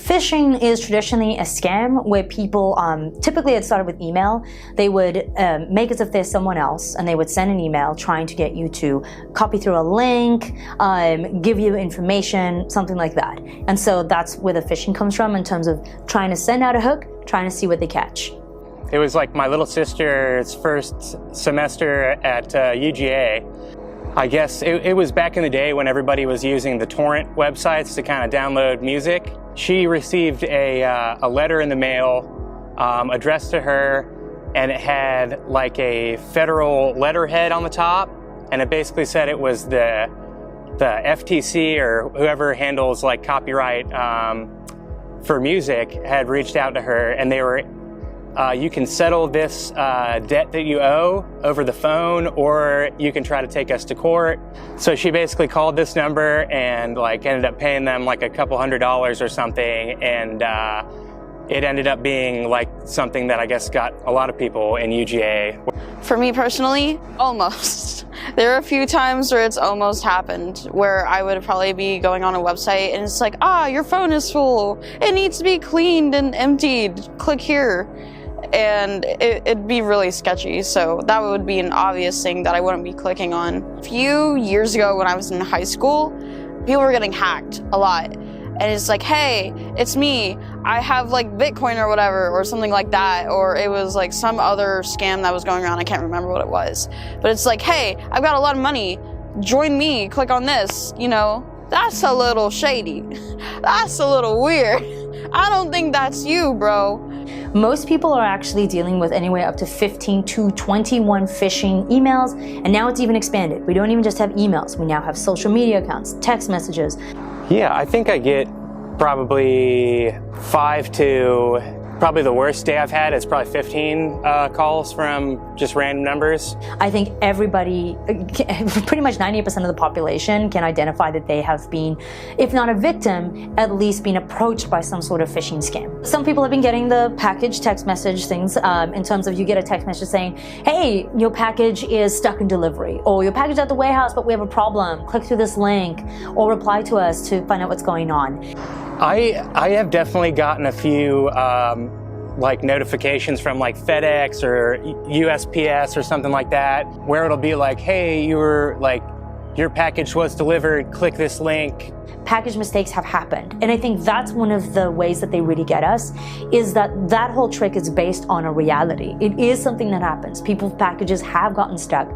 Phishing is traditionally a scam where people, typically it started with email. They would make as if they're someone else, and they would send an email trying to get you to copy through a link, give you information, something like that. And so that's where the phishing comes from, in terms of trying to send out a hook, trying to see what they catch. It was like my little sister's first semester at UGA. I guess it was back in the day when everybody was using the torrent websites to kind of download music. She received a letter in the mail addressed to her, and it had like a federal letterhead on the top, and it basically said it was the FTC or whoever handles like copyright for music had reached out to her, and they were you can settle this debt that you owe over the phone, or you can try to take us to court. So she basically called this number and like ended up paying them like a couple $100s or something, and it ended up being like something that I guess got a lot of people in UGA. For me personally, almost. There are a few times where it's almost happened, where I would probably be going on a website and it's like, your phone is full. It needs to be cleaned and emptied. Click here. And it'd be really sketchy, so that would be an obvious thing that I wouldn't be clicking on. A few years ago when I was in high school, people were getting hacked a lot. And it's like, hey, it's me, I have like Bitcoin or whatever, or something like that, or it was like some other scam that was going on, I can't remember what it was. But it's like, hey, I've got a lot of money, join me, click on this, you know? That's a little shady. That's a little weird. I don't think that's you, bro. Most people are actually dealing with anywhere up to 15 to 21 phishing emails, and now it's even expanded. We don't even just have emails, we now have social media accounts, text messages. Yeah, I think I get probably 5 to, probably the worst day I've had is probably 15 calls from just random numbers. I think everybody, pretty much 90% of the population can identify that they have been, if not a victim, at least been approached by some sort of phishing scam. Some people have been getting the package text message things, in terms of you get a text message saying, hey, your package is stuck in delivery, or your package is at the warehouse but we have a problem, click through this link, or reply to us to find out what's going on. I have definitely gotten a few like notifications from like FedEx or USPS or something like that, where it'll be like, hey, your package was delivered, click this link. Package mistakes have happened, and I think that's one of the ways that they really get us, is that whole trick is based on a reality. It is something that happens. People's packages have gotten stuck.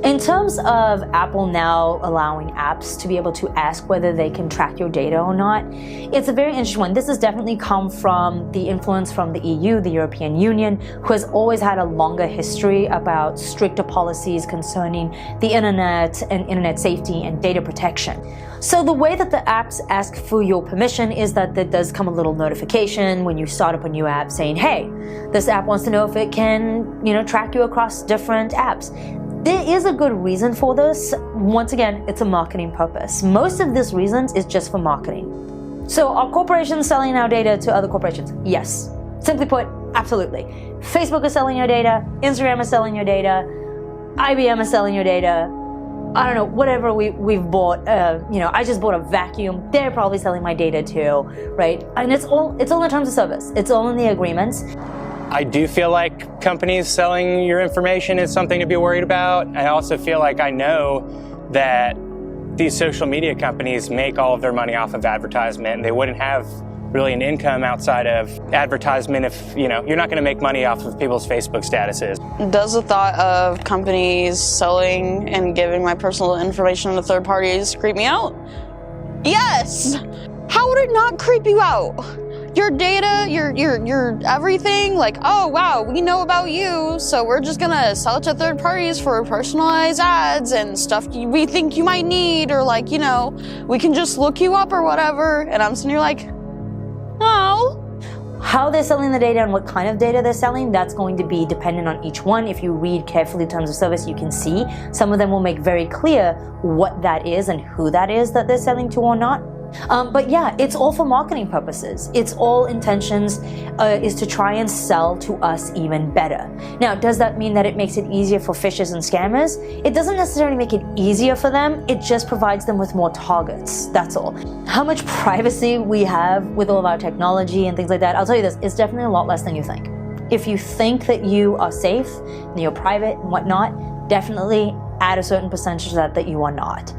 In terms of Apple now allowing apps to be able to ask whether they can track your data or not, it's a very interesting one. This has definitely come from the influence from the EU, the European Union, who has always had a longer history about stricter policies concerning the internet and internet safety and data protection. So the way that the apps ask for your permission is that there does come a little notification when you start up a new app saying, hey, this app wants to know if it can, track you across different apps. There is a good reason for this. Once again, it's a marketing purpose. Most of these reasons is just for marketing. So are corporations selling our data to other corporations? Yes. Simply put, absolutely. Facebook is selling your data, Instagram is selling your data, IBM is selling your data, I don't know, whatever we've bought, I just bought a vacuum, they're probably selling my data too, right? And it's all in the terms of service. It's all in the agreements. I do feel like companies selling your information is something to be worried about. I also feel like I know that these social media companies make all of their money off of advertisement, and they wouldn't have really an income outside of advertisement if, you're not going to make money off of people's Facebook statuses. Does the thought of companies selling and giving my personal information to third parties creep me out? Yes! How would it not creep you out? Your data, your everything, like, oh wow, we know about you, so we're just gonna sell it to third parties for personalized ads and stuff we think you might need, or like, we can just look you up or whatever. And I'm sitting here like, oh. How they're selling the data and what kind of data they're selling, that's going to be dependent on each one. If you read carefully terms of service, you can see some of them will make very clear what that is and who that is that they're selling to or not. But yeah, it's all for marketing purposes. It's all intentions is to try and sell to us even better. Now, does that mean that it makes it easier for phishers and scammers? It doesn't necessarily make it easier for them, it just provides them with more targets, that's all. How much privacy we have with all of our technology and things like that, I'll tell you this, it's definitely a lot less than you think. If you think that you are safe, and you're private and whatnot, definitely add a certain percentage to that you are not.